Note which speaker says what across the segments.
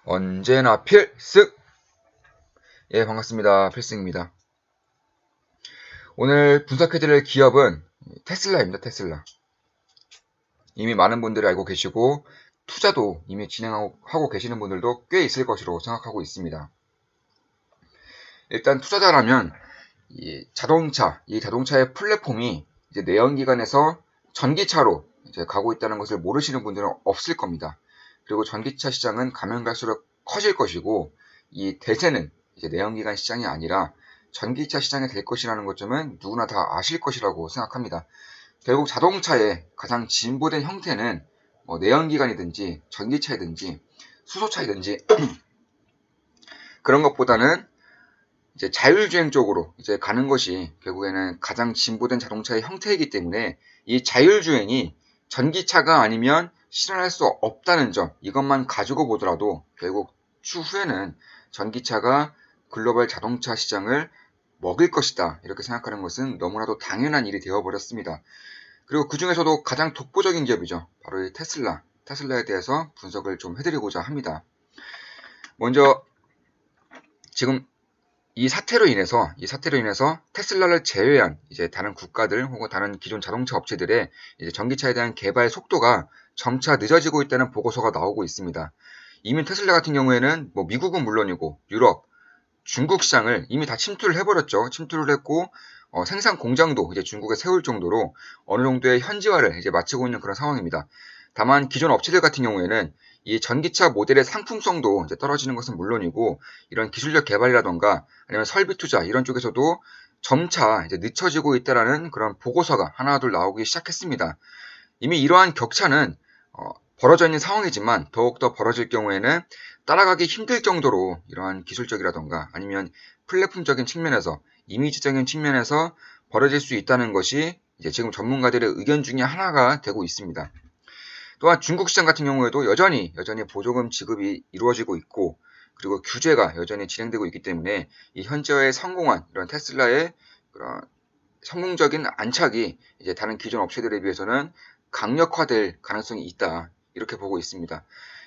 Speaker 1: 언제나 필승! 예, 반갑습니다. 필승입니다. 오늘 분석해드릴 기업은 테슬라입니다. 테슬라. 이미 많은 분들이 알고 계시고 투자도 이미 진행하고 계시는 분들도 꽤 있을 것으로 생각하고 있습니다. 일단 투자자라면 이 자동차의 플랫폼이 이제 내연기관에서 전기차로 이제 가고 있다는 것을 모르시는 분들은 없을 겁니다. 그리고 전기차 시장은 가면 갈수록 커질 것이고 이 대세는 이제 내연기관 시장이 아니라 전기차 시장이 될 것이라는 것쯤은 누구나 다 아실 것이라고 생각합니다. 결국 자동차의 가장 진보된 형태는 내연기관이든지 전기차이든지 수소차이든지 그런 것보다는 이제 자율주행 쪽으로 이제 가는 것이 결국에는 가장 진보된 자동차의 형태이기 때문에 이 자율주행이 전기차가 아니면 실현할 수 없다는 점, 이것만 가지고 보더라도 결국 추후에는 전기차가 글로벌 자동차 시장을 먹을 것이다, 이렇게 생각하는 것은 너무나도 당연한 일이 되어버렸습니다. 그리고 그 중에서도 가장 독보적인 기업이죠. 바로 이 테슬라에 대해서 분석을 좀 해드리고자 합니다. 먼저 지금 이 사태로 인해서 테슬라를 제외한 이제 다른 국가들 혹은 다른 기존 자동차 업체들의 이제 전기차에 대한 개발 속도가 점차 늦어지고 있다는 보고서가 나오고 있습니다. 이미 테슬라 같은 경우에는 미국은 물론이고 유럽, 중국 시장을 이미 다 침투를 해버렸죠. 침투를 했고 생산 공장도 이제 중국에 세울 정도로 어느 정도의 현지화를 이제 마치고 있는 그런 상황입니다. 다만 기존 업체들 같은 경우에는 이 전기차 모델의 상품성도 이제 떨어지는 것은 물론이고 이런 기술력 개발이라던가 아니면 설비 투자 이런 쪽에서도 점차 이제 늦춰지고 있다라는 그런 보고서가 하나둘 나오기 시작했습니다. 이미 이러한 격차는 벌어져 있는 상황이지만 더욱더 벌어질 경우에는 따라가기 힘들 정도로 이러한 기술적이라던가 아니면 플랫폼적인 측면에서 이미지적인 측면에서 벌어질 수 있다는 것이 이제 지금 전문가들의 의견 중에 하나가 되고 있습니다. 또한 중국 시장 같은 경우에도 여전히 보조금 지급이 이루어지고 있고 그리고 규제가 여전히 진행되고 있기 때문에 이 현재의 성공한 이런 테슬라의 그런 성공적인 안착이 이제 다른 기존 업체들에 비해서는 강력화될 가능성이 있다, 이렇게 보고 있습니다.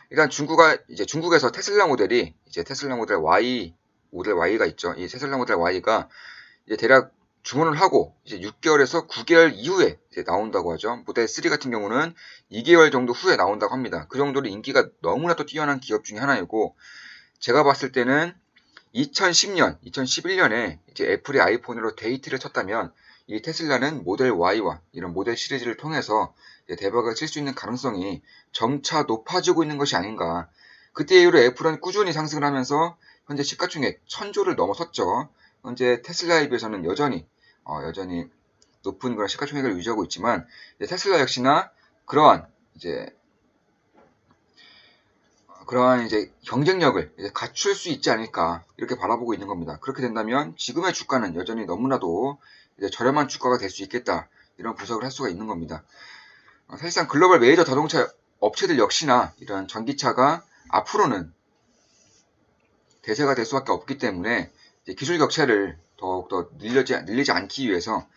Speaker 1: 일단 중국에서 테슬라 모델이 이제 테슬라 모델 Y가 있죠. 이 테슬라 모델 Y가 이제 대략 주문을 하고 이제 6개월에서 9개월 이후에 이제 나온다고 하죠. 모델 3 같은 경우는 2개월 정도 후에 나온다고 합니다. 그 정도로 인기가 너무나도 뛰어난 기업 중에 하나이고 제가 봤을 때는 2010년, 2011년에 이제 애플이 아이폰으로 데이트를 쳤다면 이 테슬라는 모델 Y와 이런 모델 시리즈를 통해서 대박을 칠 수 있는 가능성이 점차 높아지고 있는 것이 아닌가. 그때 이후로 애플은 꾸준히 상승을 하면서 현재 시가총액 1000조를 넘어섰죠. 현재 테슬라에 비해서는 여전히 높은 그런 시가총액을 유지하고 있지만 테슬라 역시나 그러한 경쟁력을 갖출 수 있지 않을까, 이렇게 바라보고 있는 겁니다. 그렇게 된다면 지금의 주가는 여전히 너무나도 저렴한 주가가 될 수 있겠다, 이런 분석을 할 수가 있는 겁니다. 사실상 글로벌 메이저 자동차 업체들 역시나 이런 전기차가 앞으로는 대세가 될 수밖에 없기 때문에 기술 격차를 더욱더 늘리지 않기 위해서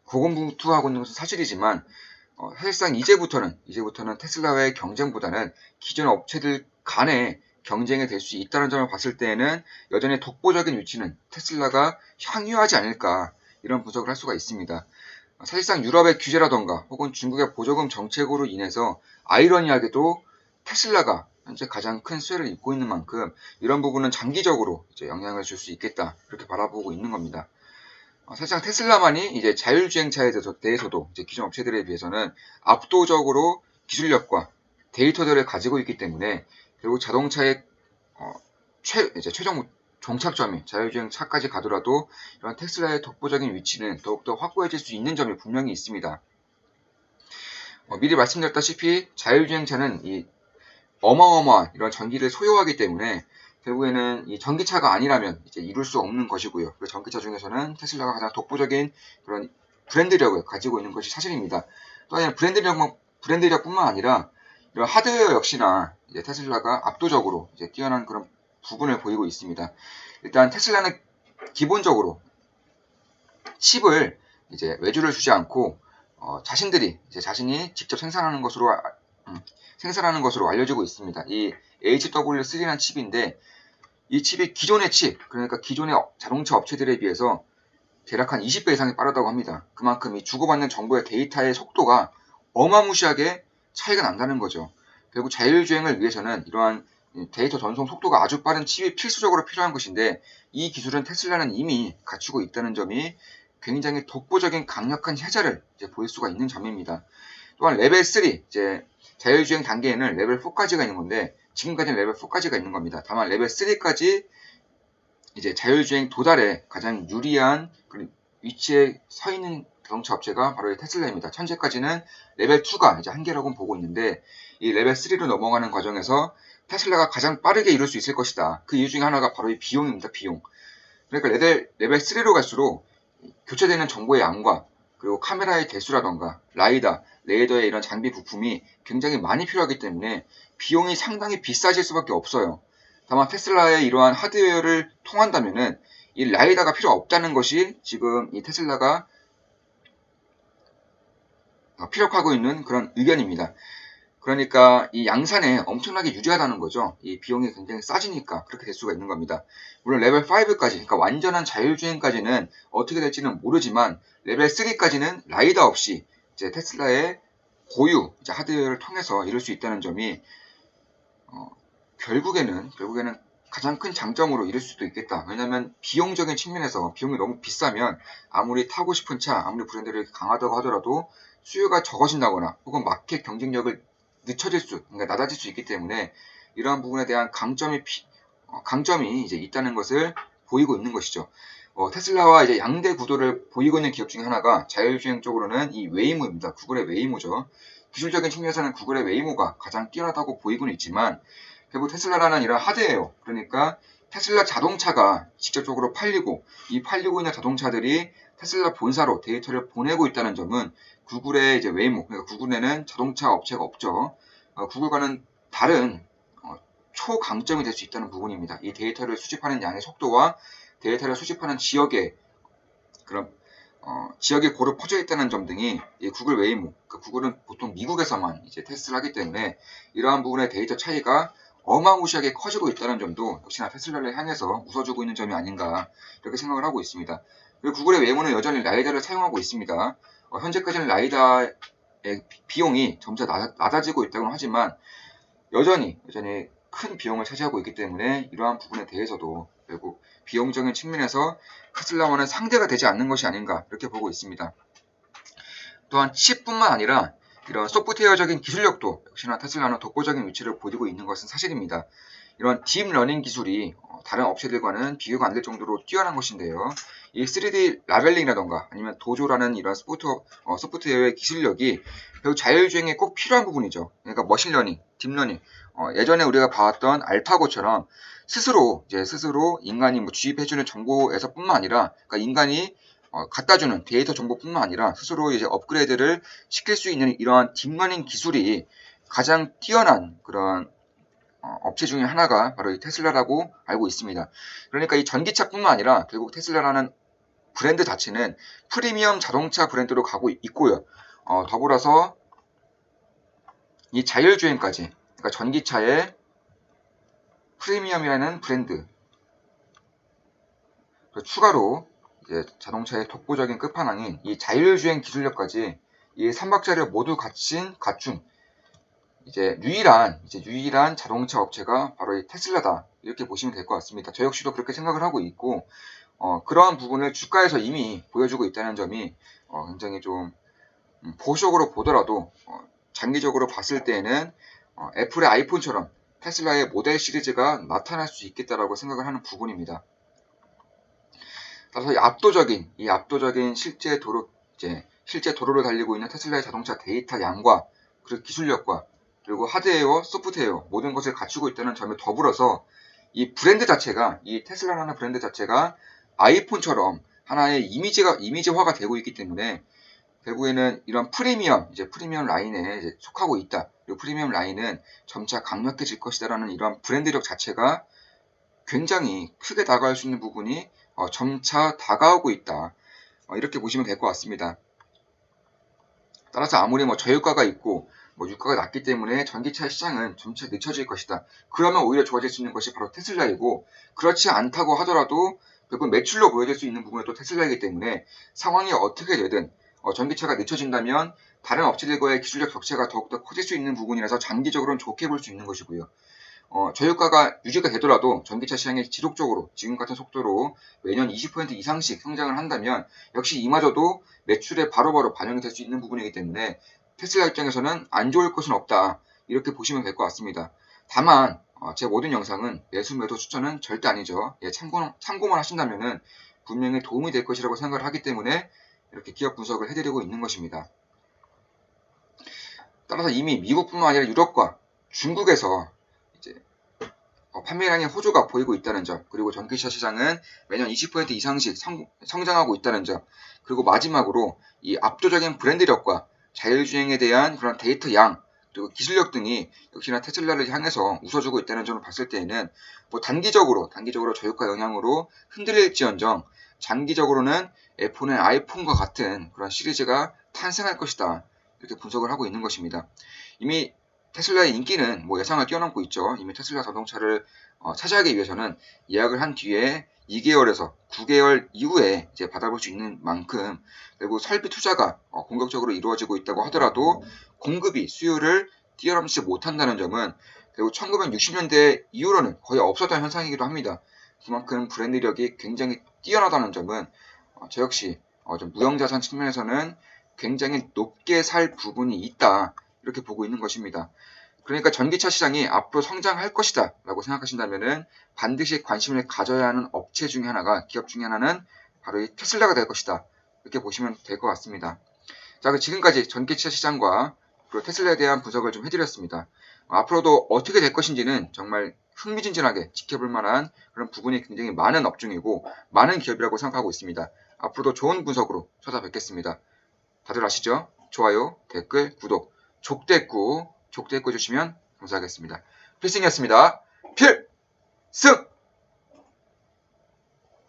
Speaker 1: 고군분투하고 있는 것은 사실이지만 사실상 이제부터는 테슬라와의 경쟁보다는 기존 업체들 간의 경쟁이 될 수 있다는 점을 봤을 때에는 여전히 독보적인 위치는 테슬라가 향유하지 않을까, 이런 분석을 할 수가 있습니다. 사실상 유럽의 규제라던가 혹은 중국의 보조금 정책으로 인해서 아이러니하게도 테슬라가 현재 가장 큰 수혜를 입고 있는 만큼 이런 부분은 장기적으로 이제 영향을 줄 수 있겠다, 이렇게 바라보고 있는 겁니다. 사실상 테슬라만이 이제 자율주행차에 대해서도 이제 기존 업체들에 비해서는 압도적으로 기술력과 데이터들을 가지고 있기 때문에 결국 자동차의 최종 종착점이 자율주행차까지 가더라도 이런 테슬라의 독보적인 위치는 더욱더 확고해질 수 있는 점이 분명히 있습니다. 미리 말씀드렸다시피 자율주행차는 이 어마어마한 이런 전기를 소요하기 때문에 결국에는 이 전기차가 아니라면 이제 이룰 수 없는 것이고요. 그 전기차 중에서는 테슬라가 가장 독보적인 그런 브랜드력을 가지고 있는 것이 사실입니다. 또한 브랜드력뿐만 아니라 이런 하드웨어 역시나 이제 테슬라가 압도적으로 이제 뛰어난 그런 부분을 보이고 있습니다. 일단 테슬라는 기본적으로 칩을 이제 외주를 주지 않고 자신이 직접 생산하는 것으로 생산하는 것으로 알려지고 있습니다. 이 HW3라는 칩인데 이 칩이 기존의 칩, 그러니까 기존의 자동차 업체들에 비해서 대략 한 20배 이상이 빠르다고 합니다. 그만큼 이 주고받는 정보의 데이터의 속도가 어마무시하게 차이가 난다는 거죠. 결국 자율주행을 위해서는 이러한 데이터 전송 속도가 아주 빠른 칩이 필수적으로 필요한 것인데 이 기술은 테슬라는 이미 갖추고 있다는 점이 굉장히 독보적인 강력한 혜자를 이제 보일 수가 있는 점입니다. 또한 레벨 3, 이제 자율주행 단계에는 레벨 4까지가 있는 건데 지금까지는 레벨 4까지가 있는 겁니다. 다만 레벨 3까지 이제 자율주행 도달에 가장 유리한 위치에 서 있는 자동차 업체가 바로 이 테슬라입니다. 현재까지는 레벨 2가 이제 한계라고 보고 있는데 이 레벨 3로 넘어가는 과정에서 테슬라가 가장 빠르게 이룰 수 있을 것이다. 그 이유 중에 하나가 바로 이 비용입니다. 비용. 그러니까 레벨 3로 갈수록 교체되는 정보의 양과 그리고 카메라의 대수라던가 라이다, 레이더의 이런 장비 부품이 굉장히 많이 필요하기 때문에 비용이 상당히 비싸질 수밖에 없어요. 다만 테슬라의 이러한 하드웨어를 통한다면은 이 라이다가 필요 없다는 것이 지금 이 테슬라가 피력하고 있는 그런 의견입니다. 그러니까 이 양산에 엄청나게 유리하다는 거죠. 이 비용이 굉장히 싸지니까 그렇게 될 수가 있는 겁니다. 물론 레벨 5까지, 그러니까 완전한 자율주행까지는 어떻게 될지는 모르지만 레벨 3까지는 라이다 없이 이제 테슬라의 고유 이제 하드웨어를 통해서 이룰 수 있다는 점이 결국에는 가장 큰 장점으로 이룰 수도 있겠다. 왜냐하면 비용적인 측면에서 비용이 너무 비싸면 아무리 타고 싶은 차, 아무리 브랜드를 강하다고 하더라도 수요가 적어진다거나 혹은 마켓 경쟁력을 그러니까 낮아질 수 있기 때문에 이러한 부분에 대한 강점이 이제 있다는 것을 보이고 있는 것이죠. 테슬라와 이제 양대 구도를 보이고 있는 기업 중에 하나가 자율주행 쪽으로는 이 웨이모입니다. 구글의 웨이모죠. 기술적인 측면에서는 구글의 웨이모가 가장 뛰어나다고 보이고는 있지만 결국 테슬라라는 이런 하드웨어, 그러니까 테슬라 자동차가 직접적으로 팔리고 이 팔리고 있는 자동차들이 테슬라 본사로 데이터를 보내고 있다는 점은 구글의 이제 웨이모, 그러니까 구글에는 자동차 업체가 없죠. 구글과는 다른 초강점이 될 수 있다는 부분입니다. 이 데이터를 수집하는 양의 속도와 데이터를 수집하는 지역의 그런 지역에 고루 퍼져 있다는 점 등이 이 구글 웨이모, 그러니까 구글은 보통 미국에서만 이제 테스트를 하기 때문에 이러한 부분의 데이터 차이가 어마무시하게 커지고 있다는 점도 역시나 테슬라를 향해서 웃어주고 있는 점이 아닌가 이렇게 생각을 하고 있습니다. 그리고 구글의 웨이모는 여전히 라이다를 사용하고 있습니다. 현재까지는 라이다의 비용이 점차 낮아지고 있다고는 하지만 여전히 큰 비용을 차지하고 있기 때문에 이러한 부분에 대해서도 결국 비용적인 측면에서 테슬라와는 상대가 되지 않는 것이 아닌가 이렇게 보고 있습니다. 또한 칩뿐만 아니라 이런 소프트웨어적인 기술력도 역시나 테슬라는 독보적인 위치를 보이고 있는 것은 사실입니다. 이런 딥러닝 기술이 다른 업체들과는 비교가 안 될 정도로 뛰어난 것인데요. 이 3D 라벨링이라던가 아니면 도조라는 이런 소프트웨어의 기술력이 결국 자율주행에 꼭 필요한 부분이죠. 그러니까 머신러닝, 딥러닝, 예전에 우리가 봐왔던 알파고처럼 스스로 인간이 주입해주는 정보에서뿐만 아니라 그러니까 인간이 갖다주는 데이터 정보뿐만 아니라 스스로 이제 업그레이드를 시킬 수 있는 이러한 딥러닝 기술이 가장 뛰어난 그런 업체 중에 하나가 바로 이 테슬라라고 알고 있습니다. 그러니까 이 전기차뿐만 아니라 결국 테슬라라는 브랜드 자체는 프리미엄 자동차 브랜드로 가고 있고요. 더불어서 이 자율주행까지, 그러니까 전기차의 프리미엄이라는 브랜드 추가로 이제 자동차의 독보적인 끝판왕인 이 자율주행 기술력까지 이 3박자를 모두 갖춘 이제 유일한 자동차 업체가 바로 이 테슬라다 이렇게 보시면 될 것 같습니다. 저 역시도 그렇게 생각을 하고 있고 그러한 부분을 주가에서 이미 보여주고 있다는 점이 굉장히 좀 보수적으로 보더라도 장기적으로 봤을 때에는 애플의 아이폰처럼 테슬라의 모델 시리즈가 나타날 수 있겠다라고 생각을 하는 부분입니다. 따라서 이 압도적인 실제 도로를 달리고 있는 테슬라의 자동차 데이터 양과 그리고 기술력과 그리고 하드웨어, 소프트웨어 모든 것을 갖추고 있다는 점에 더불어서 이 브랜드 자체가 이 테슬라라는 브랜드 자체가 아이폰처럼 하나의 이미지화가 되고 있기 때문에 결국에는 이런 프리미엄 라인에 속하고 있다. 그리고 프리미엄 라인은 점차 강력해질 것이다라는 이런 브랜드력 자체가 굉장히 크게 다가갈 수 있는 부분이 점차 다가오고 있다. 이렇게 보시면 될 것 같습니다. 따라서 아무리 저유가가 있고 유가가 낮기 때문에 전기차 시장은 점차 늦춰질 것이다. 그러면 오히려 좋아질 수 있는 것이 바로 테슬라이고, 그렇지 않다고 하더라도 결국 매출로 보여질 수 있는 부분이 또 테슬라이기 때문에 상황이 어떻게 되든 전기차가 늦춰진다면 다른 업체들과의 기술력 격차가 더욱더 커질 수 있는 부분이라서 장기적으로는 좋게 볼 수 있는 것이고요. 저유가가 유지가 되더라도 전기차 시장이 지속적으로 지금 같은 속도로 매년 20% 이상씩 성장을 한다면 역시 이마저도 매출에 바로바로 반영이 될 수 있는 부분이기 때문에 테슬라 입장에서는 안 좋을 것은 없다. 이렇게 보시면 될 것 같습니다. 다만 제 모든 영상은 매수 매도 추천은 절대 아니죠. 참고만 하신다면 분명히 도움이 될 것이라고 생각을 하기 때문에 이렇게 기업 분석을 해드리고 있는 것입니다. 따라서 이미 미국뿐만 아니라 유럽과 중국에서 이제 판매량의 호조가 보이고 있다는 점, 그리고 전기차 시장은 매년 20% 이상씩 성장하고 있다는 점, 그리고 마지막으로 이 압도적인 브랜드력과 자율주행에 대한 그런 데이터 양, 그리고 기술력 등이 역시나 테슬라를 향해서 웃어주고 있다는 점을 봤을 때에는 단기적으로 저유가 영향으로 흔들릴지언정 장기적으로는 애플의 아이폰과 같은 그런 시리즈가 탄생할 것이다. 이렇게 분석을 하고 있는 것입니다. 이미 테슬라의 인기는 예상을 뛰어넘고 있죠. 이미 테슬라 자동차를 차지하기 위해서는 예약을 한 뒤에 2개월에서 9개월 이후에 이제 받아볼 수 있는 만큼, 그리고 설비 투자가 공격적으로 이루어지고 있다고 하더라도 공급이 수요를 뛰어넘지 못한다는 점은 그리고 1960년대 이후로는 거의 없었던 현상이기도 합니다. 그만큼 브랜드력이 굉장히 뛰어나다는 점은 저 역시 좀 무형자산 측면에서는 굉장히 높게 살 부분이 있다. 이렇게 보고 있는 것입니다. 그러니까 전기차 시장이 앞으로 성장할 것이다 라고 생각하신다면 반드시 관심을 가져야 하는 업체 중에 하나가, 기업 중에 하나는 바로 이 테슬라가 될 것이다. 이렇게 보시면 될 것 같습니다. 자, 지금까지 전기차 시장과 그리고 테슬라에 대한 분석을 좀 해드렸습니다. 앞으로도 어떻게 될 것인지는 정말 흥미진진하게 지켜볼 만한 그런 부분이 굉장히 많은 업종이고 많은 기업이라고 생각하고 있습니다. 앞으로도 좋은 분석으로 찾아뵙겠습니다. 다들 아시죠? 좋아요, 댓글, 구독, 족대꾸 해주시면 감사하겠습니다. 필승이었습니다. 필승!